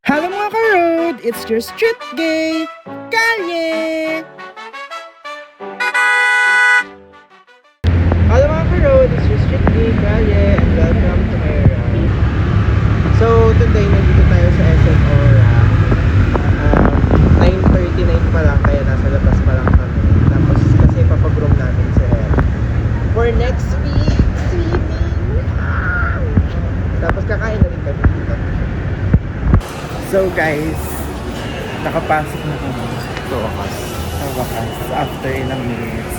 Halo mga ka-road! It's your street gay, Kalye! Halo mga ka-road! It's your street gay, Kalye, and welcome to my ride. So, today, nandito tayo sa SM Aura. 9:39 pa lang, kaya nasa labas pa lang kami. Tapos, kasi papagroom namin si Hera for next week, swimming! Tapos, kakain na rin kami dito. So guys, nakapasok na kami sa wakas after ilang minutes.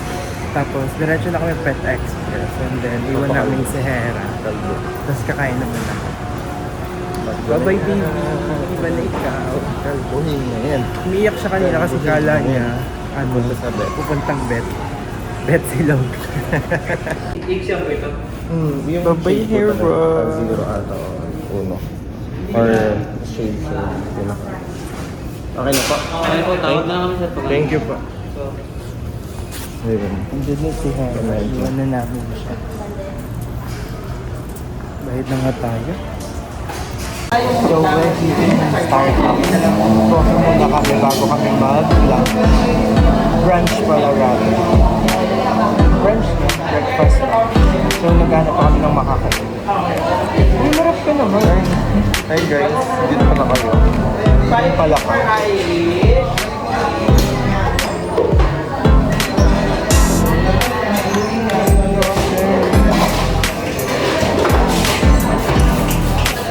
Tapos diretso na kami Pet Express and then iwan namin si Hera. Tapos kakain naman ako. Bye-bye baby, iba na ikaw. Kalbuhin na yan. Umiyak siya kanina kasi kala niya pupuntang bet. Bet silog. Bye-bye Hera. Zero ata uno. Or shade sa yun. Okay na po. Okay po, tawag na kami sa pagkain. Thank you po. Ayun. Andun na si Hera. Iwan na namin siya. Bahid na nga tayo. So, we're eating ng Starbucks. Coffee muna kami bago kami mag-lunch. Brunch pala rather. Brunch na, breakfast na. So, naghanap pa kami ng makakain. Ay, marap ka naman. Hi guys, dito pala kayo. Kain pala ka.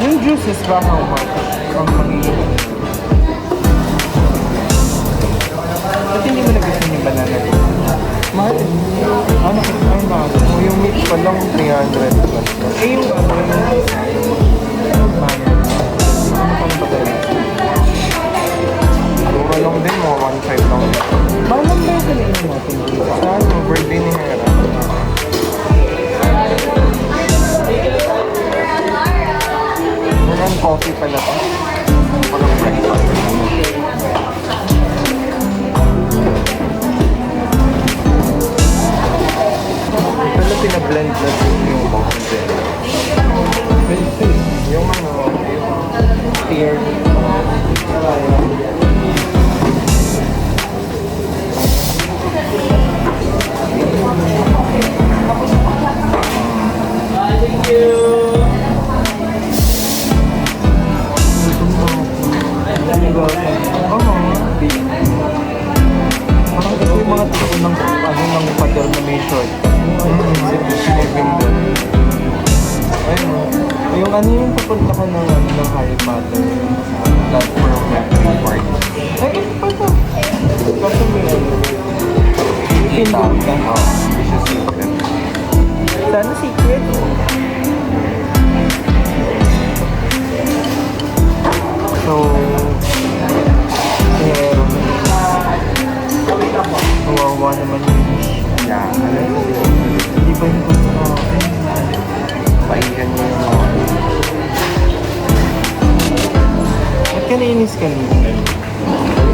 Yung juices ba how much? Ang mag-iinom. Ba't hindi mo nagustuhan yung banana? Mahal. Ano? Ay, mahal. Yung mix pa lang 300 plus. Eh, yung ano, yung banana. Ano ba tayo? Mura lang din mo, 1.5 lang. Mahal lang ba yung kanainin natin? Saan mo? Birthday ni Hera. Walang coffee pala to. Parang breakfast. Ito na pinablend na yung coffee din. Yung ano, yung Tear. Thank you! Parang ito yung mga tipo ng pader na may short. Sinipping doon. Ayun o. Yung ano yung papunta ka ng Harry Potter sa platform of Memory Park. Ay, ito pa ito. Kasi may ano. Ipindot ka. Hindi siya secret. Sana secret. So, kawawa naman yung Yeah, alam mo. hindi ba yung gusto natin? Paihan mo yung mga. Ba't ka nainis kanina?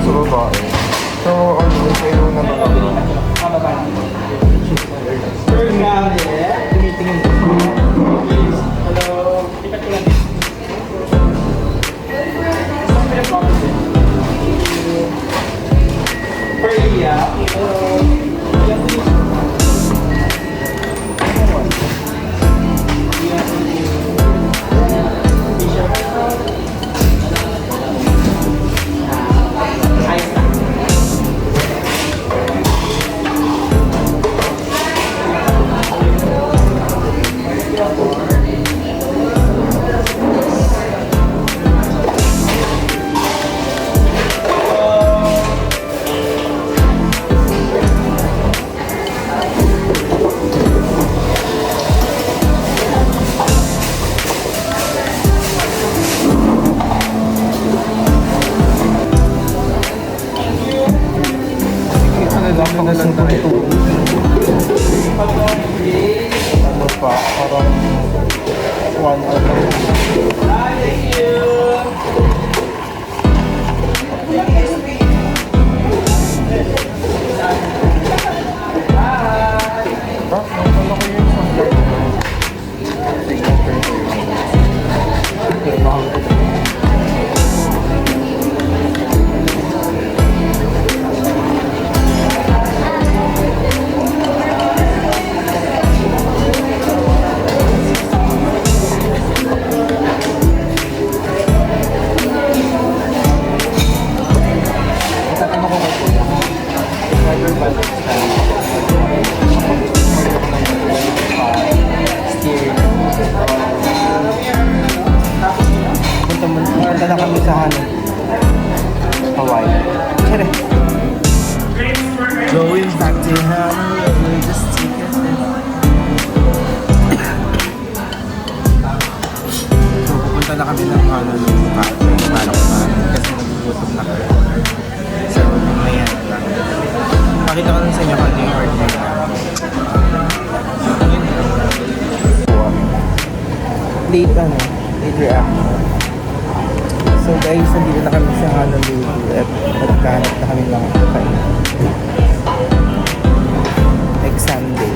Sa babae. So, ano, sa iyo na mga. Tumitingin ko. sa kanan. Hawaii. Tara. Going back to Honolulu, just take a step. So, pupunta na kami ng Honolulu Cafe. Para kumain kasi nagugutom na kami. So, mamaya na lang. Pakita ko lang sa inyo kung ano yung order na. Late reaction. So guys, nandito na kami sa Honolulu at nagkahanap na kami lang kain. Exam day.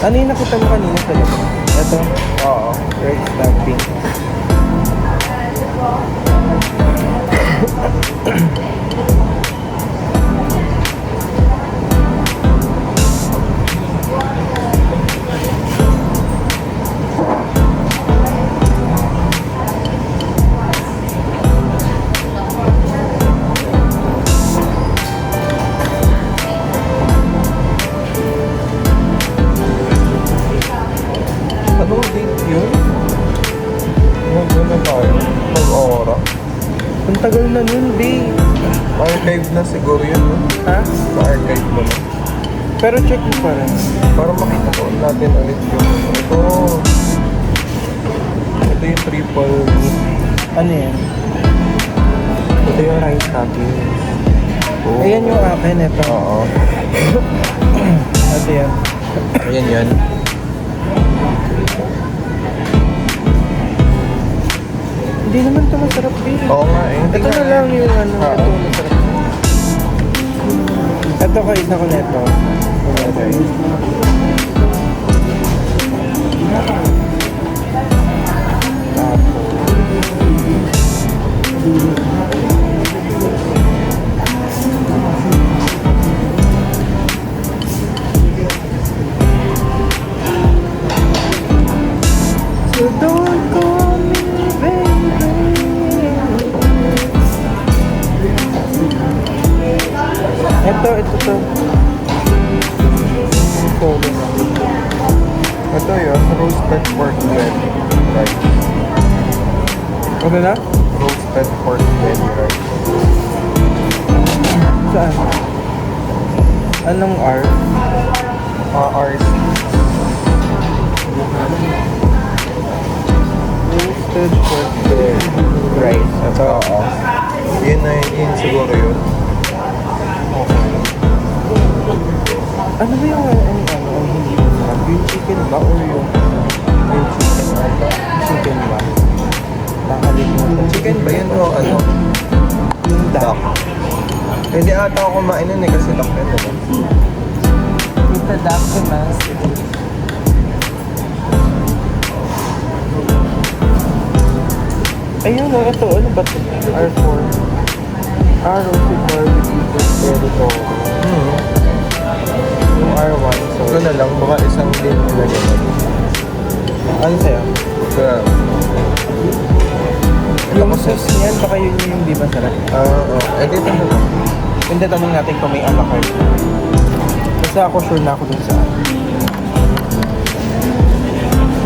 Ano yung nakita mo kanina sa loob? Ito? Oo. Right stamping. Anong date yun? Ano tayo? Mag-aura? Ang tagal na nun, babe. Archive na siguro yun, no? Ha? Sa-archive mo na. Pero check mo pa rin. Para makita ko natin ulit yung ito. Ito yung triple. Ano yan? Ito yung rice toppings. Oh. Ayan yung akin, ito. Oo. Ito yan. Ayan yan. Hindi naman ito masarap, babe. Oo nga eh. Ito na lang yung ano, Oo. ito masarap. Ito ka, isa ko neto. Okay. So don't call me baby. Ito to. Solo na. Ito yun, roasted pork belly rice. Ano na? Roasted pork belly rice. Saan? Anong R? RC. Roasted pork belly rice. Ito, oo. Yun na yun siguro yun. Ano ba yung ang hindi masarap? Yung chicken ba or yung chicken ata? Chicken ba? Nakalimutan. Chicken ba yun o ano? Yung duck. Duck. Hindi ata ako kumain nun eh kasi duck yun, diba? Yung duck mas. Ayun o, ito. Ano ba ito? R4. Roasted barbecue territory. Yung R1. So, Ito na lang, baka isang din nilagay mo. ano sa'yo? Kaya, Yung sauce niyan, baka yun yung di masarap. oo. Eh, dito na lang. Hindi, tanong natin kung may a la carte. Kasi ako sure na ako dun sa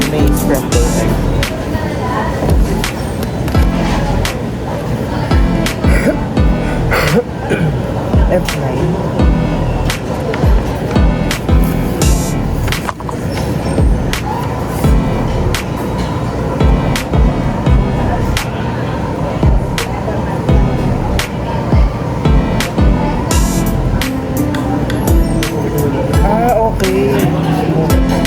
may scrambled egg. F9. Okay.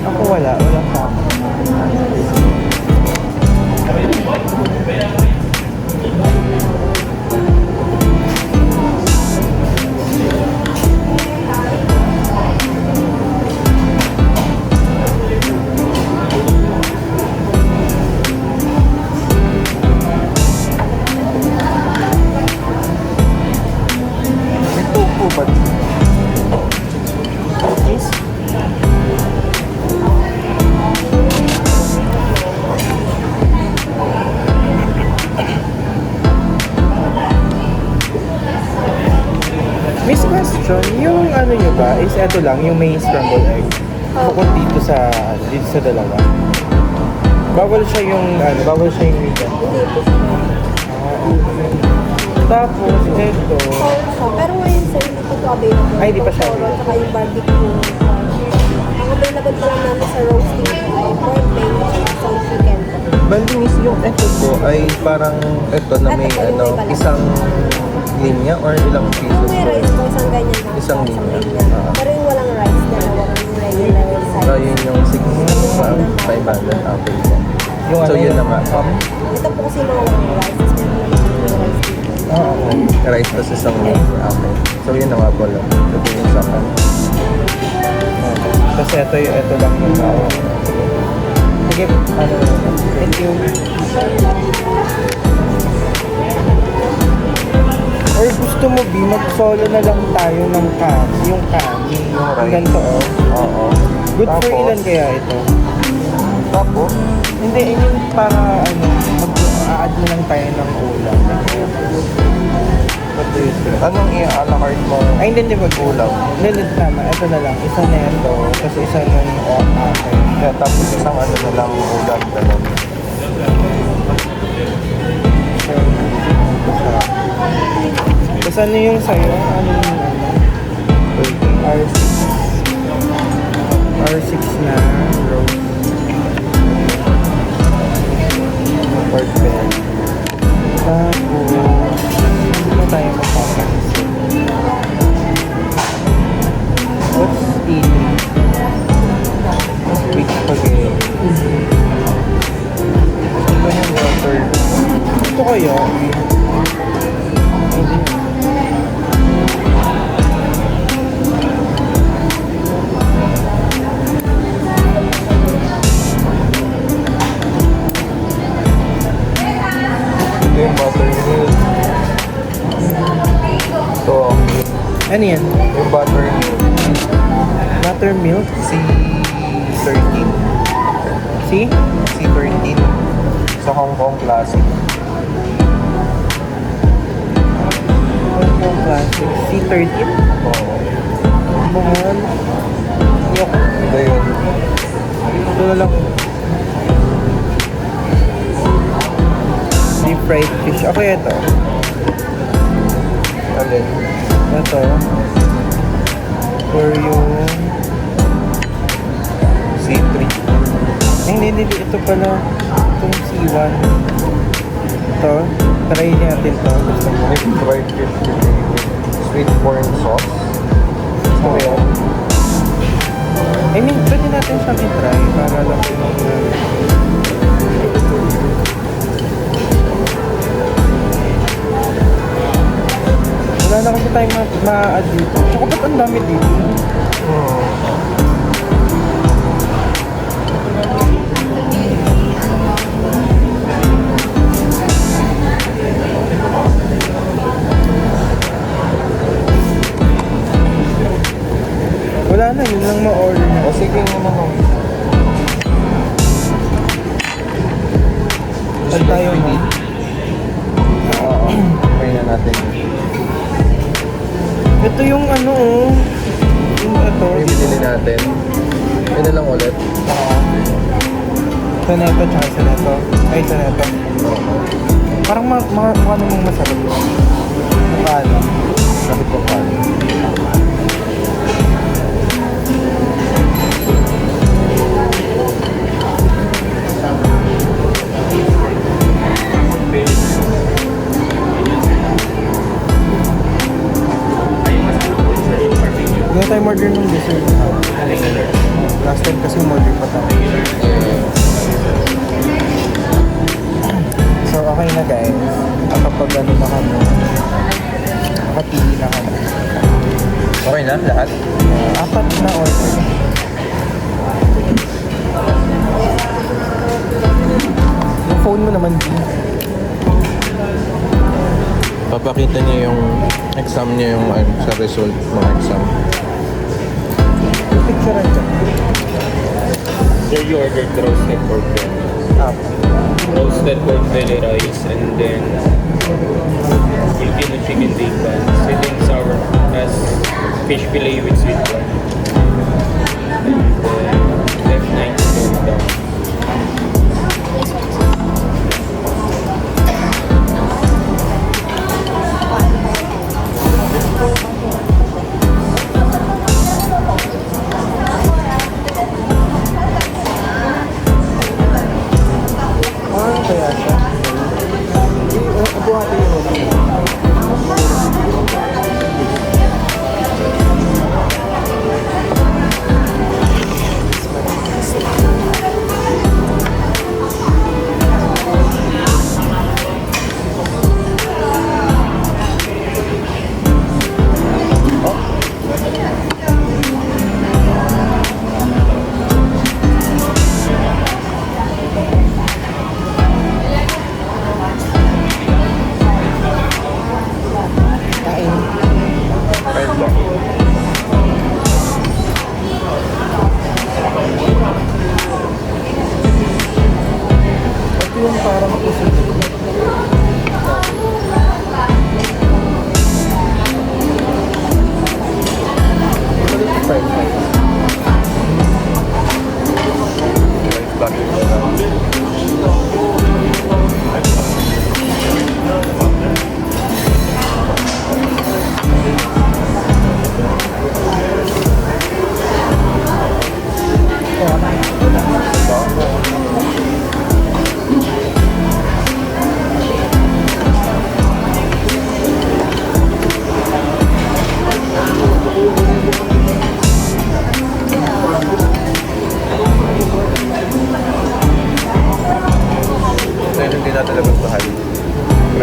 Ako wala pa. ba is eto lang, yung may scrambled egg. Bukod dito sa dalawa. Bawal siya yung weekend. Hindi po siya. Tapos, eto. Sour siya. Pero ngayon sir, hindi po ito available. Ay, di pa siya Sour available. at saka yung barbecue. Ang available pa lang namin sa roasting ay pork belly at sour chicken. Balinese yung eto po ay parang eto na may Eto po, yung ano, may balat. isang linya or ilang Kung pieces may po? rice po, isang ganyan lang. Isang linya. Pero yung walang rice, dalawang regular size. So, yun yung 6,500 apple po. So, yun na nga. Ito po kasi mga walang rice. Tapos meron naman yung rice dito. Rice tas isang apple. So, yun na nga po lang. Ito yung sa akin. Tapos ito lang yung sige, thank you. Or gusto mo, B, mag-solo na lang tayo ng yung kanin. Yung ganito, oh. Oo. Good for ilan kaya ito? Tapos? Hindi, yung para, mag-a-add na lang tayo ng ulam. Anong i-a-la carte mo? Ay, hindi, wag ulam. Hindi, tama. Ito na lang. Isa na ito, tapos isa ng apple. Yeah, tapos isang na lang ulam. Ganun. Tapos ano yung sa'yo? Ano yung R6? R6 na rose. Pork belly. Tapos, ano tayo magpapanisip? What's eating? Sweet spaghetti. Ito yung water. Ito kaya? Ito yung buttermilk. Ito. Ano yan? Yung buttermilk. Buttermilk? C13. C? C13. Sa Hong Kong Classic. Hong Kong Classic. C13? Oo. Mahal. Yok. Ito yun. Ito na lang. Deep fried fish. Okay, ito. Alin? Ito. For yung C3. Hindi. Ito pala. Itong C1. Ito. Try natin to. Deep fried fish with sweet corn sauce. So, yan. I mean, pwede natin siyang i-try para lang yung wala na kasi tayong ma-add dito. Tsaka ba't ang dami dito? Wala na, yun lang ma-order na. O sige naman o. Saan tayo mo? Oo, try na natin. Ito yung ano oh. Yung ito. Yung binili natin. Yun na lang ulit. Sa neto tsaka sa neto. Ay, sa neto. Parang mukha namang masarap. Mukha lang. Bakit mukha lang? Hindi na tayo order ng dessert. Last time kasi order pa tayo. So okay na guys. Kapag ano na kami. Nakapili na kami. Okay na lahat? 4 na order. Yung phone mo naman din. Papakita niya yung exam niya yung sa result ng exam. Picture ka. Sir, you ordered roasted pork belly. Roasted pork belly rice and then Filipino chicken bacon, sweet and sour as fish fillet with sweet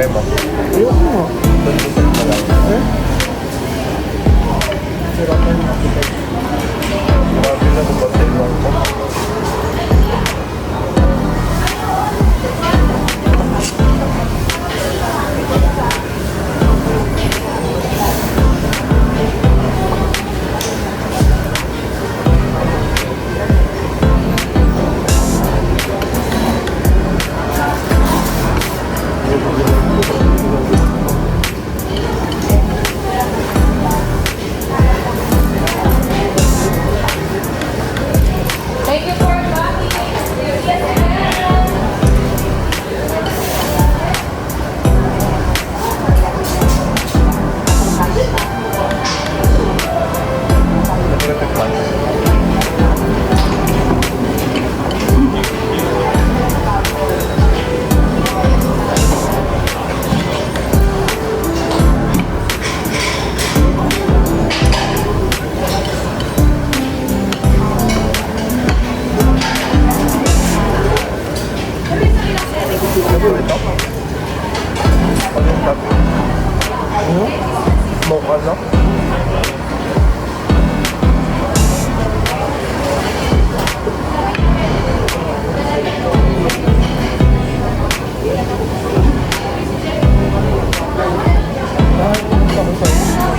Try mo. Ayoko mo. Tuntutan pa lang. Eh? Sirapan mo kita. Grabe na bumatay lang ko. Smoke ano?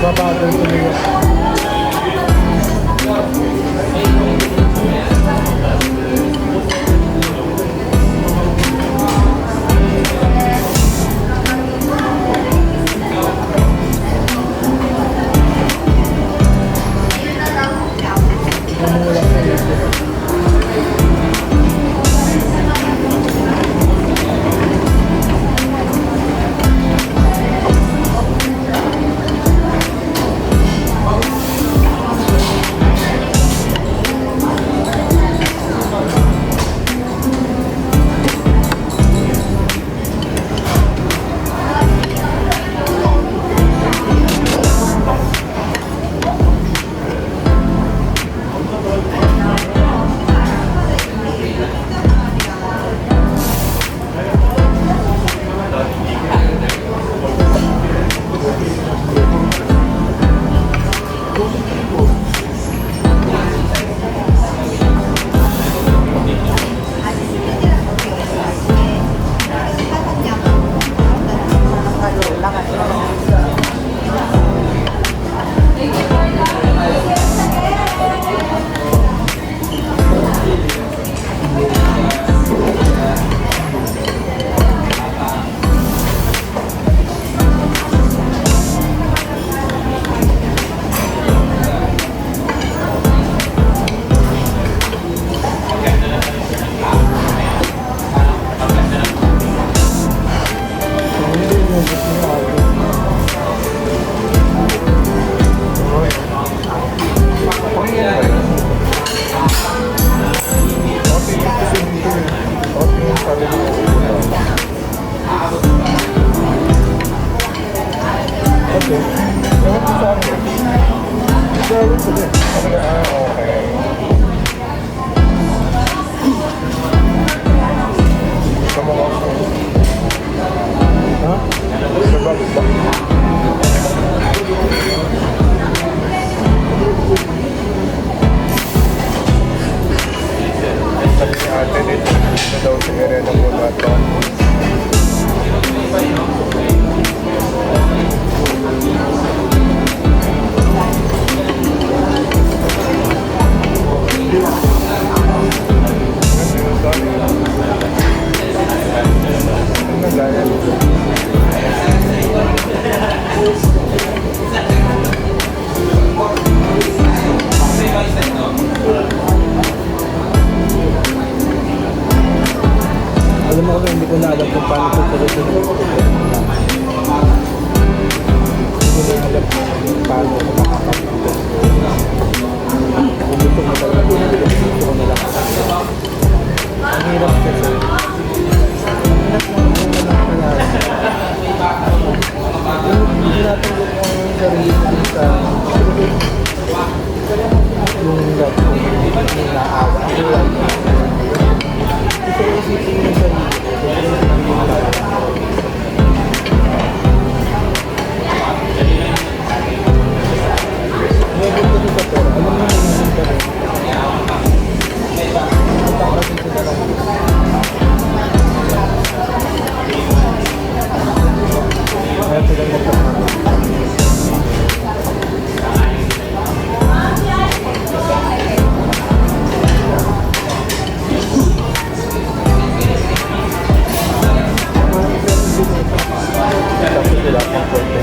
Babagal ko niya. Alam mo ko hindi ko na alam kung paano ko solution. Hindi ko na alam kung paano ko makakapagod. Kung gusto mo talaga, gusto ko na lang. Ang hirap kasi. Ang hirap lang pala. Hindi natin ko ang sarili ko sa yung naawa. Ito yung isipin yung sarili ko. kasi sila pang pwede.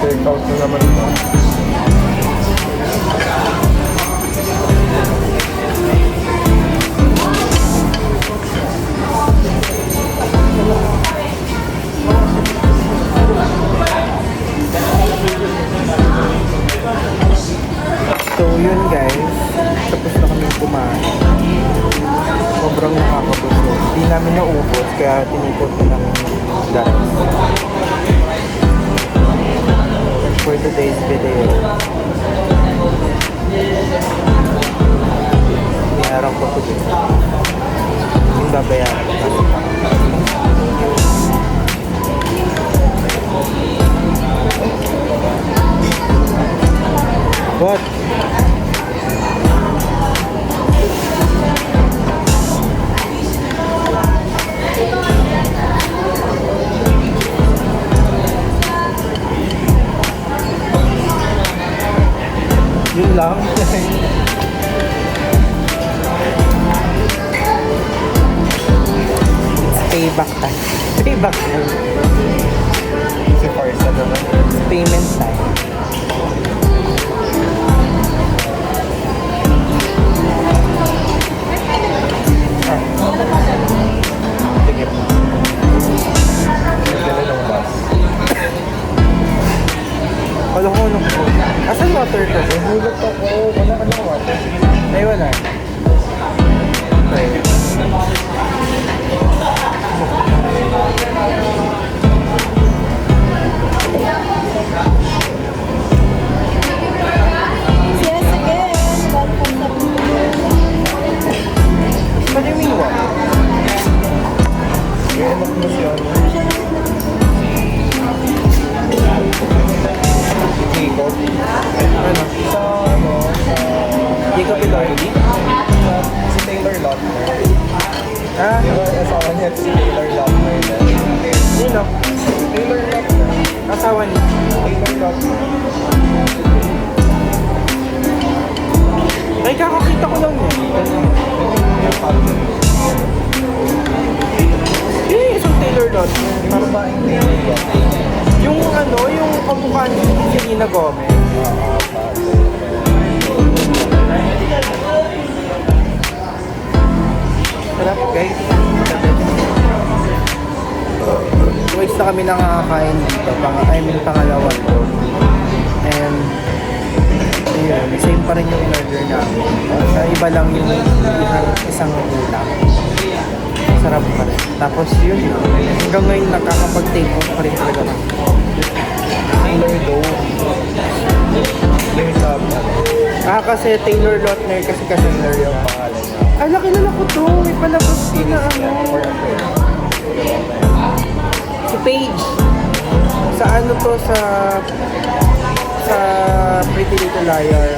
Take-out na naman ito. So yun guys, tapos na kami kumain. Sobrang nakakabusog. Hindi namin naubos kaya tinipot ko ng guys. For today's video. Mayroon ko po dito. Yung babayaran ko. What? Yun lang. Payback time. Payback time. Si Forza naman. Payment time. Sige po. Ganda ng bus. Alam ko nung po. Asan water ka? Hulog ako. Wala ka ng water. Ay, wala. Okay. Yes, again. Welcome sa What do you mean what? Enak mo siya. Jacob. Ano? Jacob Elordi? Si Taylor Lautner. Ah? Yung asawa niya si Taylor Lautner. Sino? Taylor Lautner. Asawa niya? Taylor Lautner. Ay, kakakita ko lang yun. Eh, isang Taylor Lautner. Para ba yung ano, yung kamukha ni Selena Gomez. Sarap guys. Twice na kami nakakain dito. Pangalawa ko. And ayun, same pa rin yung order namin. Iba lang yung isang ulam. Sarap pa rin. Tapos yun, hanggang ngayon nakakapag-take out pa rin talaga kami. Taylor Doe. Yung sub. Kasi Taylor Lautner kasi Taylor yung pangalan niya. Ay, nakilala ko to. May palabas din na ano. Si Paige. Sa ano to, sa Pretty Little Liar.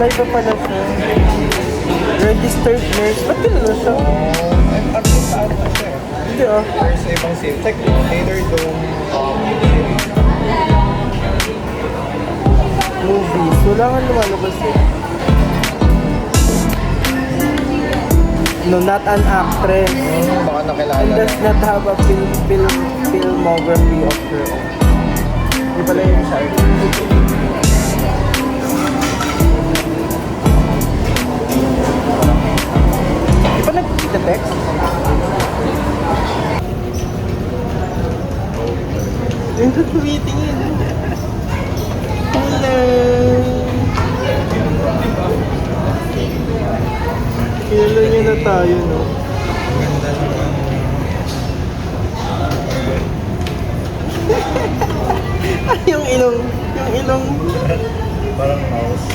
iba pala siya. Registered nurse. Ba't kilala siya? Artist sa ano siya eh. Hindi ah. There's sa ibang sim. Check mo, Taylor Dome series. Movies. Wala nga lumalabas eh. No, not an actress. Baka nakilala And does not have a filmography of her own. Di pala yun siya. Di pa nag-text? Yung tumitingin. Hello! Kilala niya na tayo, no? Ganda naman. yung ilong. Parang mouse.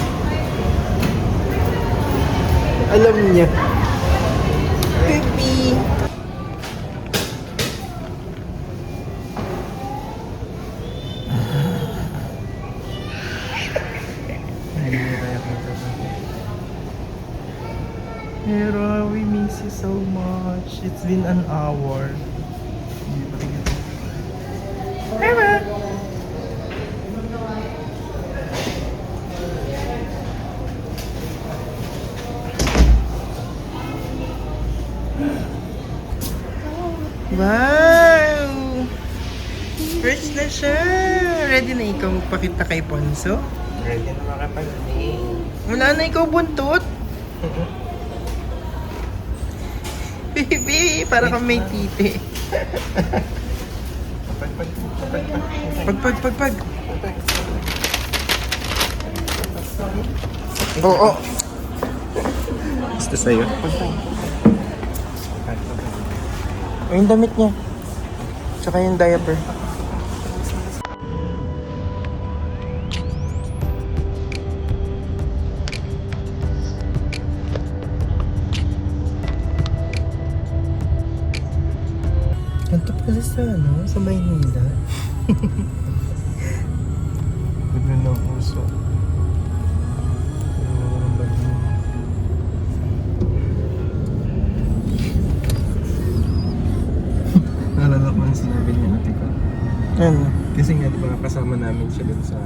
Alam niya. Pipi! Pero we miss you so much. It's been an hour. Hindi pa rin ito. Tara! Wow! First na siya! Ready na ikaw magpakita kay Ponso? Ready na makapag-name. Wala na ikaw buntot! Baby, para kang may titi. Pag. Oo. Basta sa'yo. O yung damit niya. Tsaka yung diaper. Ganito pala sa ano? Sa Maynila. Gulo ng puso. Naalala ko ang sinabi niya ate ko. Ano? Kasi nga, di ba, kasama namin siya dun sa